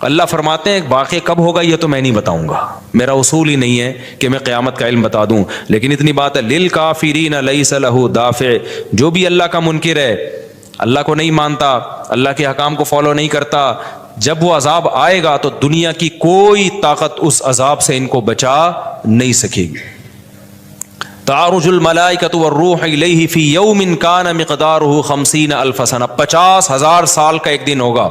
اللہ فرماتے ہیں واقع کب ہوگا یہ تو میں نہیں بتاؤں گا, میرا اصول ہی نہیں ہے کہ میں قیامت کا علم بتا دوں, لیکن اتنی بات ہے للکافرین لیس لہ دافع, جو بھی اللہ کا منکر ہے, اللہ کو نہیں مانتا, اللہ کے حکام کو فالو نہیں کرتا, جب وہ عذاب آئے گا تو دنیا کی کوئی طاقت اس عذاب سے ان کو بچا نہیں سکے گی. تعرج الملائکۃ والروح الیہ فی یوم کان مقدارہ 50,000 سنہ, 50,000 سال کا ایک دن ہوگا.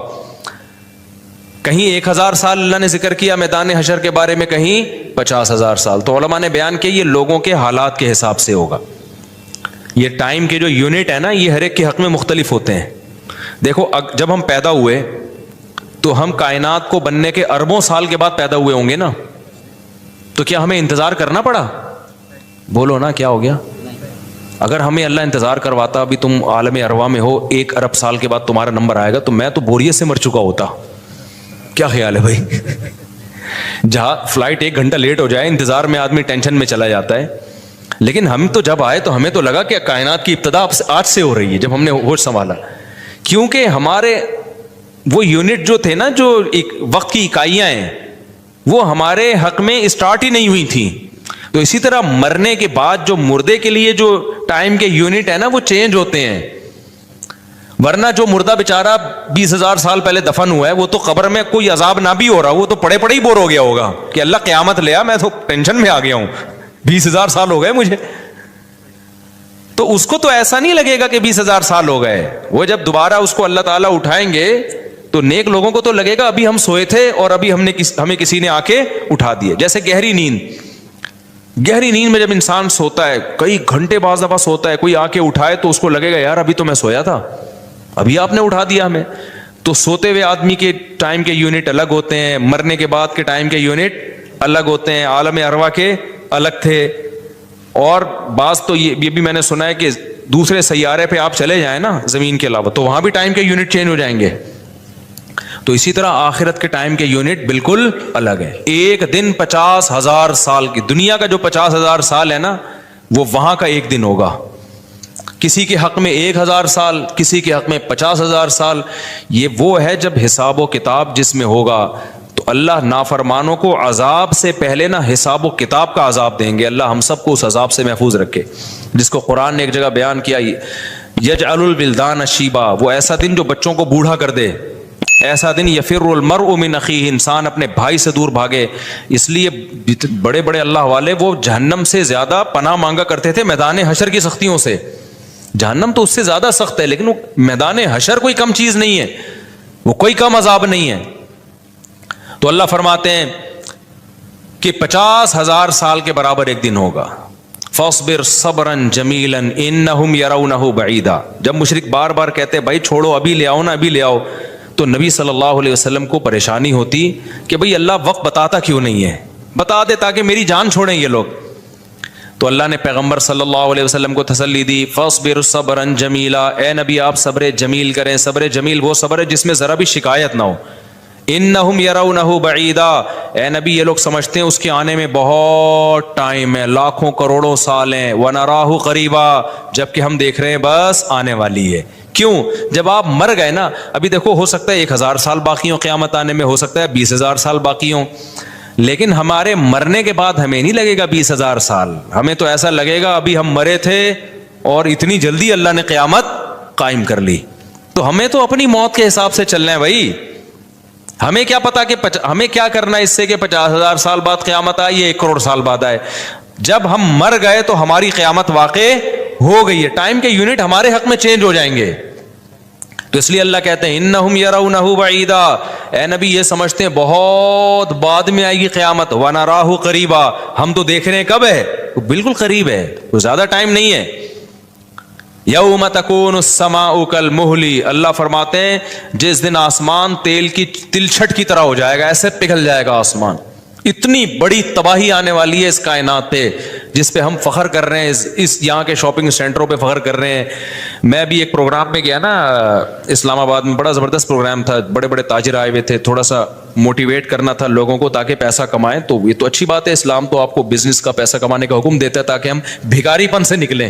کہیں 1,000 سال اللہ نے ذکر کیا میدان حشر کے بارے میں, کہیں 50,000 سال. تو علماء نے بیان کیا یہ لوگوں کے حالات کے حساب سے ہوگا. یہ ٹائم کے جو یونٹ ہے نا, یہ ہر ایک کے حق میں مختلف ہوتے ہیں. دیکھو جب ہم پیدا ہوئے تو ہم کائنات کو بننے کے اربوں سال کے بعد پیدا ہوئے ہوں گے نا, تو کیا ہمیں انتظار کرنا پڑا؟ بولو نا, کیا ہو گیا؟ اگر ہمیں اللہ انتظار کرواتا ابھی تم عالم ارواح میں ہو, 1 ارب سال کے بعد تمہارا نمبر آئے گا, تو میں تو بوریت سے مر چکا ہوتا. کیا خیال ہے بھائی؟ جہاں فلائٹ 1 گھنٹہ لیٹ ہو جائے انتظار میں آدمی ٹینشن میں چلا جاتا ہے. لیکن ہم تو جب آئے تو ہمیں تو لگا کہ کائنات کی ابتدا آج سے ہو رہی ہے, جب ہم نے ہوش سنبھالا. کیونکہ ہمارے وہ یونٹ جو تھے نا, جو وقت کی اکائیاں ہیں, وہ ہمارے حق میں اسٹارٹ ہی نہیں ہوئی تھیں. تو اسی طرح مرنے کے بعد جو مردے کے لیے جو ٹائم کے یونٹ ہے نا, وہ چینج ہوتے ہیں. ورنہ جو مردہ بیچارہ 20,000 سال پہلے دفن ہوا ہے, وہ تو قبر میں کوئی عذاب نہ بھی ہو رہا, وہ تو پڑے پڑے ہی بور ہو گیا ہوگا کہ اللہ قیامت لیا, میں تو ٹینشن میں آ گیا ہوں, 20,000 سال ہو گئے مجھے. تو اس کو تو ایسا نہیں لگے گا کہ 20,000 سال ہو گئے. وہ جب دوبارہ اس کو اللہ تعالیٰ اٹھائیں گے تو نیک لوگوں کو تو لگے گا ابھی ہم سوئے تھے اور ابھی ہمیں کسی نے آ کے اٹھا دیے. جیسے گہری نیند میں جب انسان سوتا ہے, کئی گھنٹے بعض دفعہ سوتا ہے, کوئی آ کے اٹھائے تو اس کو لگے گا یار ابھی تو میں سویا تھا, ابھی آپ نے اٹھا دیا ہمیں. تو سوتے ہوئے آدمی کے ٹائم کے یونٹ الگ ہوتے ہیں, مرنے کے بعد کے ٹائم کے یونٹ الگ ہوتے ہیں, عالم ارواح کے الگ تھے. اور بعض تو یہ بھی میں نے سنا ہے کہ دوسرے سیارے پہ آپ چلے جائیں نا زمین کے علاوہ, تو وہاں بھی ٹائم کے یونٹ چینج ہو جائیں گے. تو اسی طرح آخرت کے ٹائم کے یونٹ بالکل الگ ہے. ایک دن 50,000 سال کی, دنیا کا جو 50,000 سال ہے نا, وہ وہاں کا ایک دن ہوگا. کسی کے حق میں 1,000 سال, کسی کے حق میں 50,000 سال. یہ وہ ہے جب حساب و کتاب جس میں ہوگا. تو اللہ نافرمانوں کو عذاب سے پہلے نا حساب و کتاب کا عذاب دیں گے. اللہ ہم سب کو اس عذاب سے محفوظ رکھے, جس کو قرآن نے ایک جگہ بیان کیا, یجعل الولدان شیبا, وہ ایسا دن جو بچوں کو بوڑھا کر دے, ایسا دن یفر المرء من اخیہ, انسان اپنے بھائی سے دور بھاگے. اس لیے بڑے بڑے اللہ والے وہ جہنم سے زیادہ پناہ مانگا کرتے تھے میدان حشر کی سختیوں سے. جہنم تو اس سے زیادہ سخت ہے, لیکن وہ میدان حشر کوئی کم چیز نہیں ہے, وہ کوئی کم عذاب نہیں ہے. تو اللہ فرماتے ہیں کہ 50,000 سال کے برابر ایک دن ہوگا. فاصبر صبرا جمیلا انہم یرونہ بعیدا. جب مشرک بار بار کہتے بھائی چھوڑو, ابھی لے آؤ نا, ابھی لے آؤ, تو نبی صلی اللہ علیہ وسلم کو پریشانی ہوتی کہ بھئی اللہ وقت بتاتا کیوں نہیں ہے, بتا دے تاکہ میری جان چھوڑیں یہ لوگ. تو اللہ نے پیغمبر صلی اللہ علیہ وسلم کو تسلی دی, فاصبر صبرا جمیلا, اے نبی آپ صبر جمیل کریں. صبر جمیل وہ صبر ہے جس میں ذرا بھی شکایت نہ ہو. انہم یرونہ بعیدا, اے نبی یہ لوگ سمجھتے ہیں اس کے آنے میں بہت ٹائم ہے, لاکھوں کروڑوں سال ہیں. ونراہ قریبا, جبکہ ہم دیکھ رہے ہیں بس آنے والی ہے. کیوں؟ جب آپ مر گئے نا, ابھی دیکھو ہو سکتا ہے 1,000 سال باقی ہوں قیامت آنے میں, ہو سکتا ہے 20,000 سال باقی ہوں, لیکن ہمارے مرنے کے بعد ہمیں نہیں لگے گا 20,000 سال, ہمیں تو ایسا لگے گا ابھی ہم مرے تھے اور اتنی جلدی اللہ نے قیامت قائم کر لی. تو ہمیں تو اپنی موت کے حساب سے چلنا ہے بھائی. ہمیں کیا پتا کہ ہمیں کیا کرنا ہے اس سے کہ 50,000 سال بعد قیامت آئے یا 1 کروڑ سال بعد آئے. جب ہم مر گئے تو ہماری قیامت واقع ہو گئی ہے, ٹائم کے یونٹ ہمارے حق میں چینج ہو جائیں گے. تو اس لیے اللہ کہتے ہیں انہم یرونہ بعیدا, اے نبی یہ سمجھتے ہیں بہت بعد میں آئے گی قیامت. ونراہ قریبا, ہم تو دیکھ رہے ہیں کب ہے, بالکل قریب ہے, کوئی زیادہ ٹائم نہیں ہے. یوم تکون السماء کالمہل, اللہ فرماتے ہیں جس دن آسمان تیل کی تلچھٹ کی طرح ہو جائے گا, ایسے پگھل جائے گا آسمان. اتنی بڑی تباہی آنے والی ہے اس کائنات پہ, جس پہ ہم فخر کر رہے ہیں, اس یہاں کے شاپنگ سینٹروں پہ فخر کر رہے ہیں. میں بھی ایک پروگرام میں گیا نا اسلام آباد میں, بڑا زبردست پروگرام تھا, بڑے بڑے تاجر آئے ہوئے تھے, تھوڑا سا موٹیویٹ کرنا تھا لوگوں کو تاکہ پیسہ کمائیں. تو یہ تو اچھی بات ہے, اسلام تو آپ کو بزنس کا پیسہ کمانے کا حکم دیتا ہے تاکہ ہم بھکاری پن سے نکلیں.